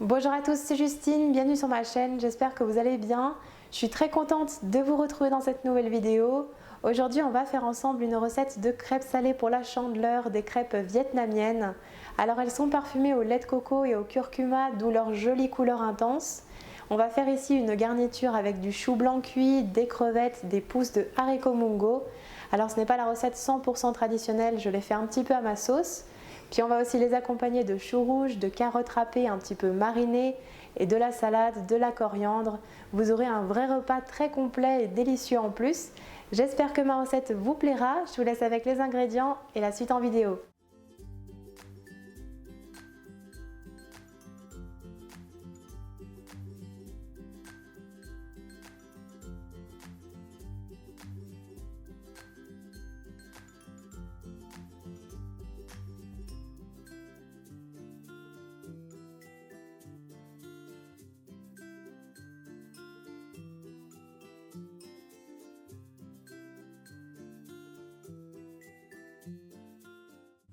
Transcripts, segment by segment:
Bonjour à tous, c'est Justine, bienvenue sur ma chaîne, j'espère que vous allez bien. Je suis très contente de vous retrouver dans cette nouvelle vidéo. Aujourd'hui, on va faire ensemble une recette de crêpes salées pour la Chandeleur, des crêpes vietnamiennes. Alors elles sont parfumées au lait de coco et au curcuma, d'où leur jolie couleur intense. On va faire ici une garniture avec du chou blanc cuit, des crevettes, des pousses de haricots mungo. Alors ce n'est pas la recette 100% traditionnelle, je l'ai fait un petit peu à ma sauce. Puis on va aussi les accompagner de choux rouges, de carottes râpées un petit peu marinées et de la salade, de la coriandre. Vous aurez un vrai repas très complet et délicieux en plus. J'espère que ma recette vous plaira. Je vous laisse avec les ingrédients et la suite en vidéo.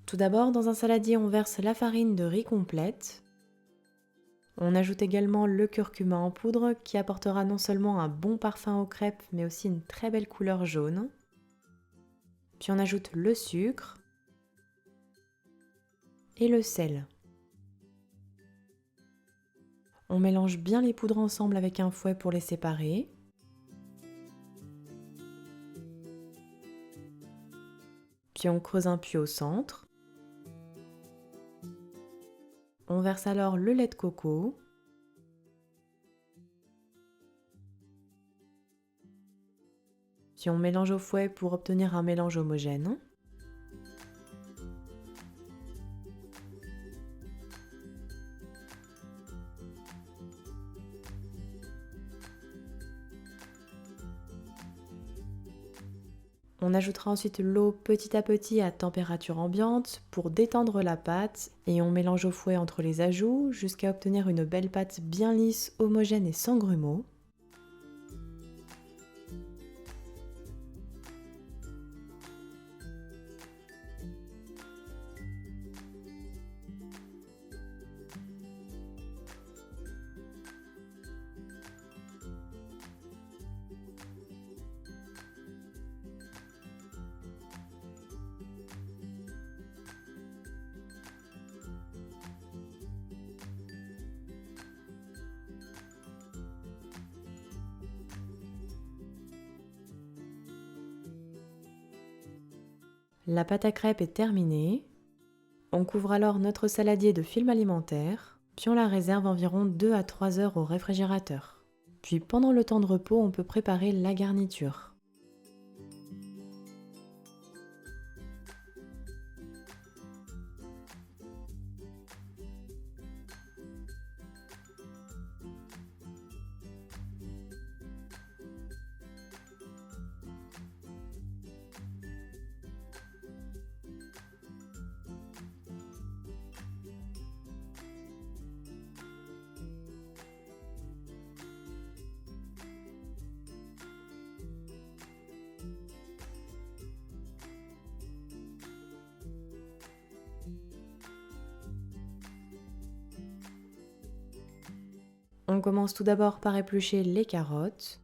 Tout d'abord, dans un saladier, on verse la farine de riz complète. On ajoute également le curcuma en poudre qui apportera non seulement un bon parfum aux crêpes, mais aussi une très belle couleur jaune. Puis on ajoute le sucre et le sel. On mélange bien les poudres ensemble avec un fouet pour les séparer. Puis on creuse un puits au centre. On verse alors le lait de coco. Puis on mélange au fouet pour obtenir un mélange homogène. On ajoutera ensuite l'eau petit à petit à température ambiante pour détendre la pâte et on mélange au fouet entre les ajouts jusqu'à obtenir une belle pâte bien lisse, homogène et sans grumeaux. La pâte à crêpes est terminée. On couvre alors notre saladier de film alimentaire, puis on la réserve environ 2 à 3 heures au réfrigérateur. Puis pendant le temps de repos, on peut préparer la garniture. On commence tout d'abord par éplucher les carottes.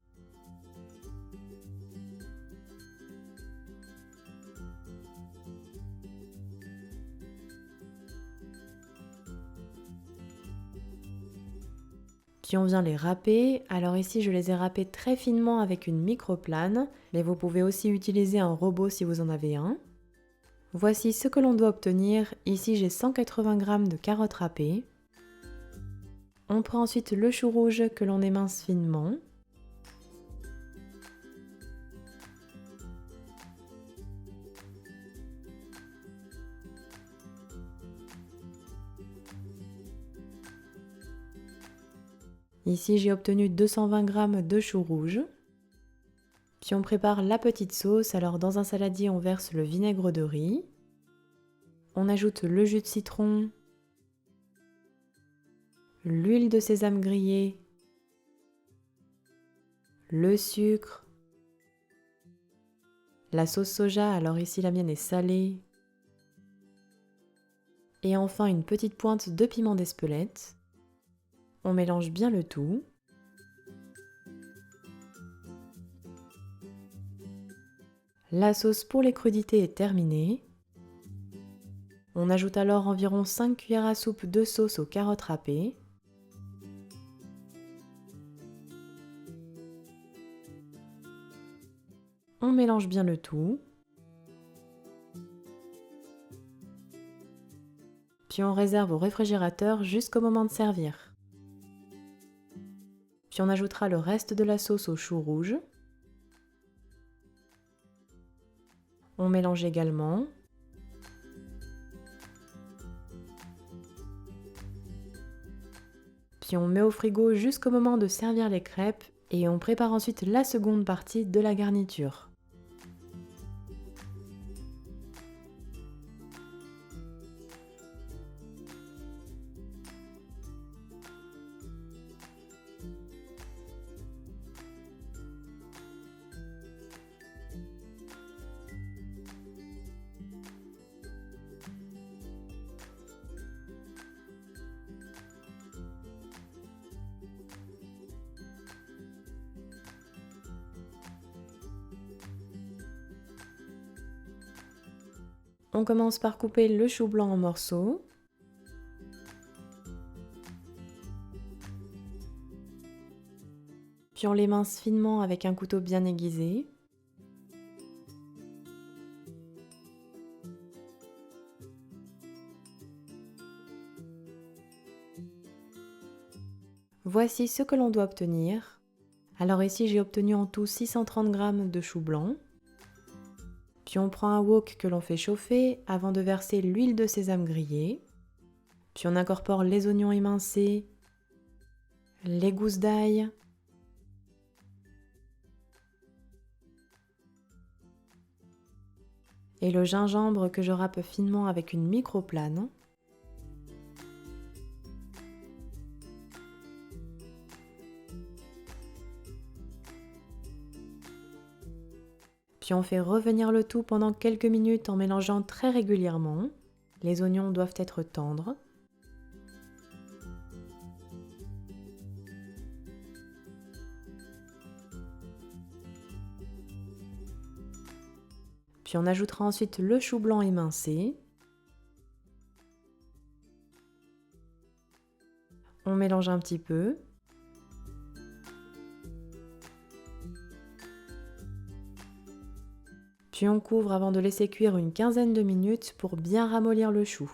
Puis on vient les râper. Alors ici, je les ai râpés très finement avec une microplane, mais vous pouvez aussi utiliser un robot si vous en avez un. Voici ce que l'on doit obtenir. Ici, j'ai 180 g de carottes râpées. On prend ensuite le chou rouge que l'on émince finement. Ici, j'ai obtenu 220 g de chou rouge. Puis on prépare la petite sauce. Alors dans un saladier, on verse le vinaigre de riz. On ajoute le jus de citron, l'huile de sésame grillée, le sucre, la sauce soja, alors ici la mienne est salée, et enfin une petite pointe de piment d'Espelette. On mélange bien le tout. La sauce pour les crudités est terminée. On ajoute alors environ 5 cuillères à soupe de sauce aux carottes râpées. On mélange bien le tout. Puis on réserve au réfrigérateur jusqu'au moment de servir. Puis on ajoutera le reste de la sauce aux choux rouges. On mélange également. Puis on met au frigo jusqu'au moment de servir les crêpes et on prépare ensuite la seconde partie de la garniture. On commence par couper le chou blanc en morceaux. Puis on l'émince finement avec un couteau bien aiguisé. Voici ce que l'on doit obtenir. Alors ici j'ai obtenu en tout 630 g de chou blanc. Puis on prend un wok que l'on fait chauffer avant de verser l'huile de sésame grillée. Puis on incorpore les oignons émincés, les gousses d'ail, et le gingembre que je râpe finement avec une microplane. Puis on fait revenir le tout pendant quelques minutes en mélangeant très régulièrement. Les oignons doivent être tendres. Puis on ajoutera ensuite le chou blanc émincé. On mélange un petit peu. Puis on couvre avant de laisser cuire une quinzaine de minutes pour bien ramollir le chou.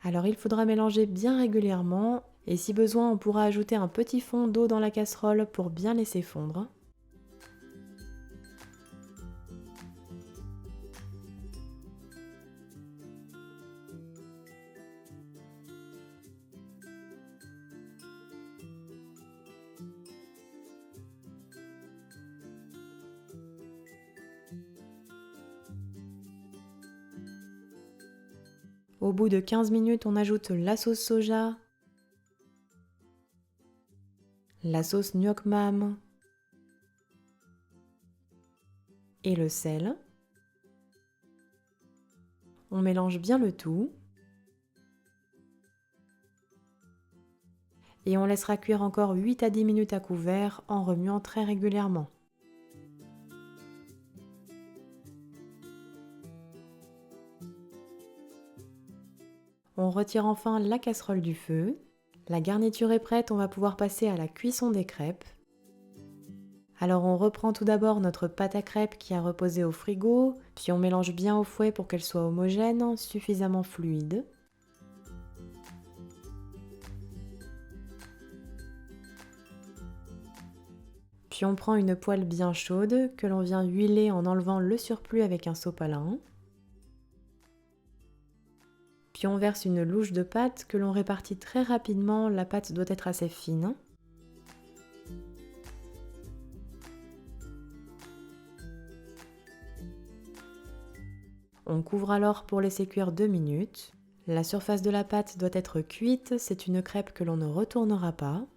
Alors il faudra mélanger bien régulièrement et si besoin on pourra ajouter un petit fond d'eau dans la casserole pour bien laisser fondre. Au bout de 15 minutes, on ajoute la sauce soja, la sauce gnoc mam et le sel. On mélange bien le tout et on laissera cuire encore 8 à 10 minutes à couvert en remuant très régulièrement. On retire enfin la casserole du feu. La garniture est prête, on va pouvoir passer à la cuisson des crêpes. Alors on reprend tout d'abord notre pâte à crêpes qui a reposé au frigo, puis on mélange bien au fouet pour qu'elle soit homogène, suffisamment fluide. Puis on prend une poêle bien chaude que l'on vient huiler en enlevant le surplus avec un sopalin. Puis on verse une louche de pâte que l'on répartit très rapidement, la pâte doit être assez fine. On couvre alors pour laisser cuire 2 minutes. La surface de la pâte doit être cuite, c'est une crêpe que l'on ne retournera pas.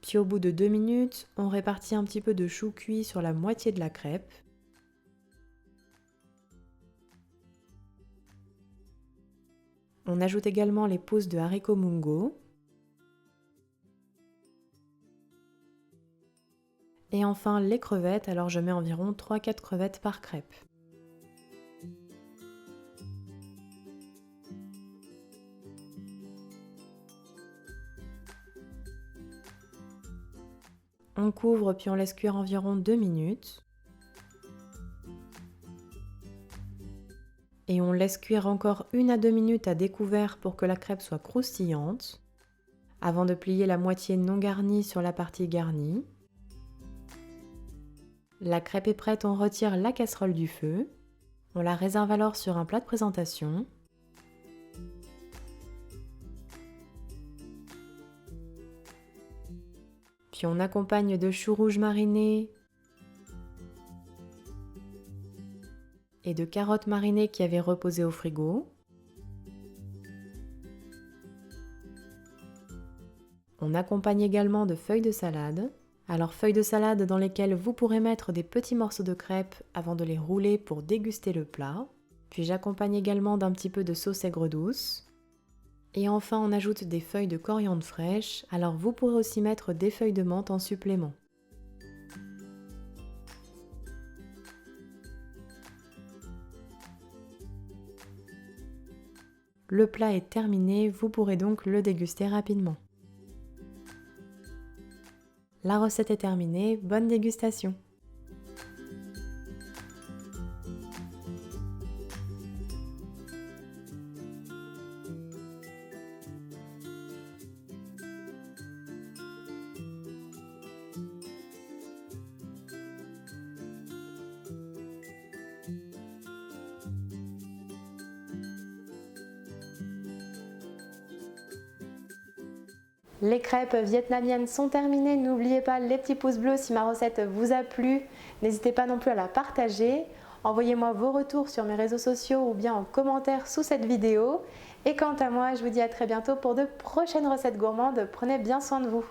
Puis Puis au bout de 2 minutes, on répartit un petit peu de chou cuit sur la moitié de la crêpe. On ajoute également les pousses de haricots mungo. Et enfin les crevettes, alors je mets environ 3-4 crevettes par crêpe. On couvre puis on laisse cuire environ 2 minutes. Et on laisse cuire encore 1 à 2 minutes à découvert pour que la crêpe soit croustillante, avant de plier la moitié non garnie sur la partie garnie. La crêpe est prête, on retire la casserole du feu. On la réserve alors sur un plat de présentation. Puis on accompagne de choux rouges marinés et de carottes marinées qui avaient reposé au frigo. On accompagne également de feuilles de salade. Alors feuilles de salade dans lesquelles vous pourrez mettre des petits morceaux de crêpes avant de les rouler pour déguster le plat. Puis j'accompagne également d'un petit peu de sauce aigre douce. Et enfin on ajoute des feuilles de coriandre fraîche, alors vous pourrez aussi mettre des feuilles de menthe en supplément. Le plat est terminé, vous pourrez donc le déguster rapidement. La recette est terminée, bonne dégustation! Les crêpes vietnamiennes sont terminées. N'oubliez pas les petits pouces bleus si ma recette vous a plu. N'hésitez pas non plus à la partager. Envoyez-moi vos retours sur mes réseaux sociaux ou bien en commentaire sous cette vidéo. Et quant à moi, je vous dis à très bientôt pour de prochaines recettes gourmandes. Prenez bien soin de vous.